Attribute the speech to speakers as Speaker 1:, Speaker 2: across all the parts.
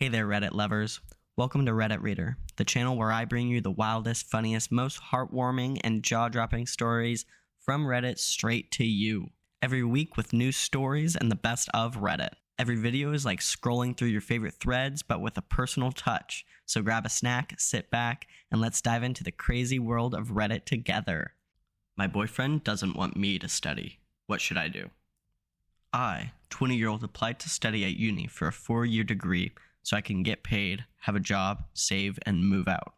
Speaker 1: Hey there, Reddit lovers. Welcome to Reddit Reader, the channel where I bring you the wildest, funniest, most heartwarming, and jaw-dropping stories from Reddit straight to you. Every week with new stories and the best of Reddit. Every video is like scrolling through your favorite threads, but with a personal touch. So grab a snack, sit back, and let's dive into the crazy world of Reddit together. My boyfriend doesn't want me to study. What should I do? I, 20-year-old, applied to study at uni for a 4-year degree so I can get paid, have a job, save, and move out.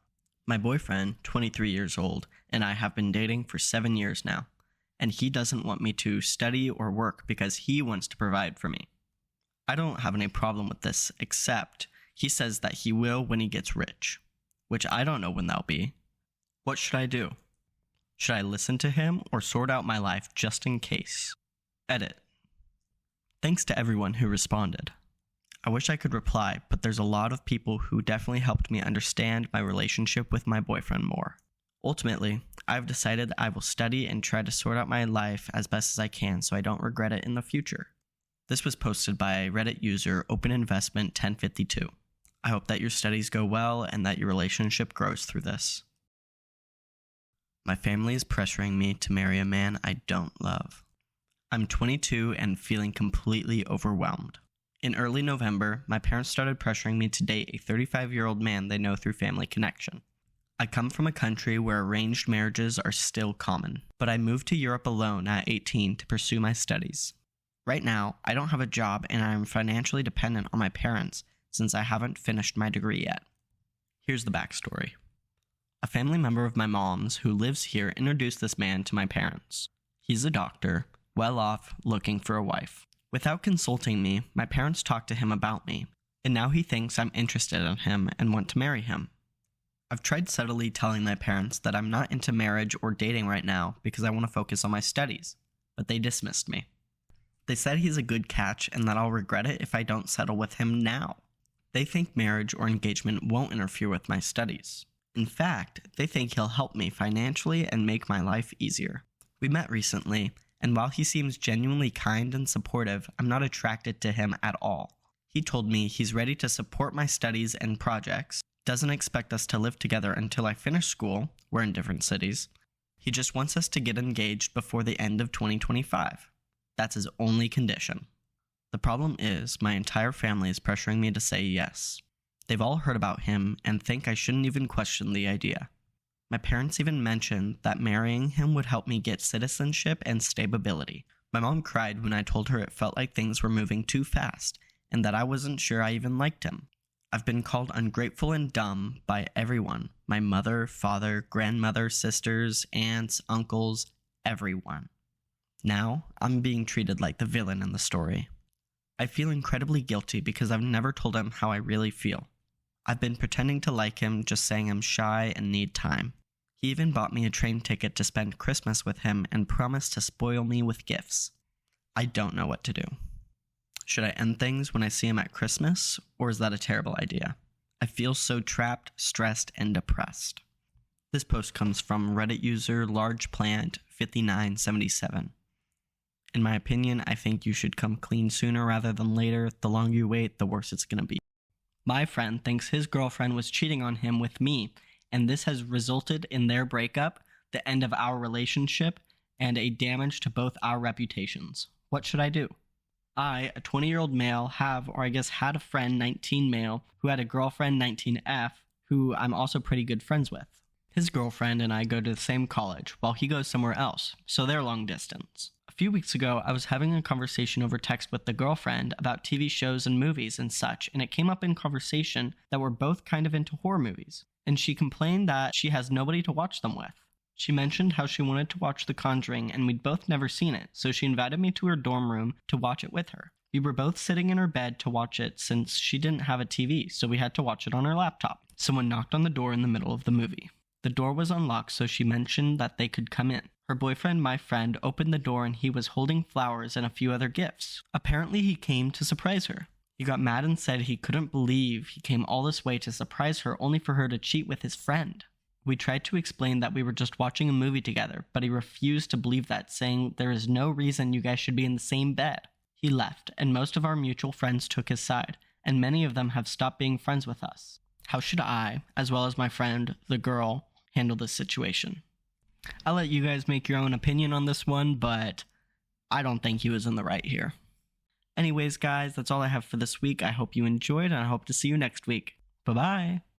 Speaker 1: My boyfriend, 23 years old, and I have been dating for 7 years now, and he doesn't want me to study or work because he wants to provide for me. I don't have any problem with this, except he says that he will when he gets rich, which I don't know when that'll be. What should I do? Should I listen to him or sort out my life just in case? Edit. Thanks to everyone who responded. I wish I could reply, but there's a lot of people who definitely helped me understand my relationship with my boyfriend more. Ultimately, I've decided I will study and try to sort out my life as best as I can so I don't regret it in the future. This was posted by Reddit user OpenInvestment1052. I hope that your studies go well and that your relationship grows through this. My family is pressuring me to marry a man I don't love. I'm 22 and feeling completely overwhelmed. In early November, my parents started pressuring me to date a 35-year-old man they know through family connection. I come from a country where arranged marriages are still common, but I moved to Europe alone at 18 to pursue my studies. Right now, I don't have a job and I am financially dependent on my parents since I haven't finished my degree yet. Here's the backstory. A family member of my mom's who lives here introduced this man to my parents. He's a doctor, well off, looking for a wife. Without consulting me, my parents talked to him about me, and now he thinks I'm interested in him and want to marry him. I've tried subtly telling my parents that I'm not into marriage or dating right now because I want to focus on my studies, but they dismissed me. They said he's a good catch and that I'll regret it if I don't settle with him now. They think marriage or engagement won't interfere with my studies. In fact, they think he'll help me financially and make my life easier. We met recently, and while he seems genuinely kind and supportive, I'm not attracted to him at all. He told me he's ready to support my studies and projects, doesn't expect us to live together until I finish school, we're in different cities. He just wants us to get engaged before the end of 2025. That's his only condition. The problem is, my entire family is pressuring me to say yes. They've all heard about him and think I shouldn't even question the idea. My parents even mentioned that marrying him would help me get citizenship and stability. My mom cried when I told her it felt like things were moving too fast and that I wasn't sure I even liked him. I've been called ungrateful and dumb by everyone. My mother, father, grandmother, sisters, aunts, uncles, everyone. Now, I'm being treated like the villain in the story. I feel incredibly guilty because I've never told him how I really feel. I've been pretending to like him, just saying I'm shy and need time. He even bought me a train ticket to spend Christmas with him and promised to spoil me with gifts. I don't know what to do. Should I end things when I see him at Christmas, or is that a terrible idea? I feel so trapped, stressed, and depressed. This post comes from Reddit user LargePlant5977. In my opinion, I think you should come clean sooner rather than later. The longer you wait, the worse it's gonna be. My friend thinks his girlfriend was cheating on him with me, and this has resulted in their breakup, the end of our relationship, and a damage to both our reputations. What should I do? I, a 20-year-old male, had a friend, 19 male, who had a girlfriend, 19F, who I'm also pretty good friends with. His girlfriend and I go to the same college, while he goes somewhere else, so they're long distance. A few weeks ago, I was having a conversation over text with the girlfriend about TV shows and movies and such, and it came up in conversation that we're both kind of into horror movies, and she complained that she has nobody to watch them with. She mentioned how she wanted to watch The Conjuring, and we'd both never seen it, so she invited me to her dorm room to watch it with her. We were both sitting in her bed to watch it since she didn't have a TV, so we had to watch it on her laptop. Someone knocked on the door in the middle of the movie. The door was unlocked, so she mentioned that they could come in. Her boyfriend, my friend, opened the door and he was holding flowers and a few other gifts. Apparently he came to surprise her. He got mad and said he couldn't believe he came all this way to surprise her only for her to cheat with his friend. We tried to explain that we were just watching a movie together, but he refused to believe that, saying there is no reason you guys should be in the same bed. He left, and most of our mutual friends took his side, and many of them have stopped being friends with us. How should I, as well as my friend, the girl, handle this situation? I'll let you guys make your own opinion on this one, but I don't think he was in the right here. Anyways, guys, that's all I have for this week. I hope you enjoyed, and I hope to see you next week. Bye-bye!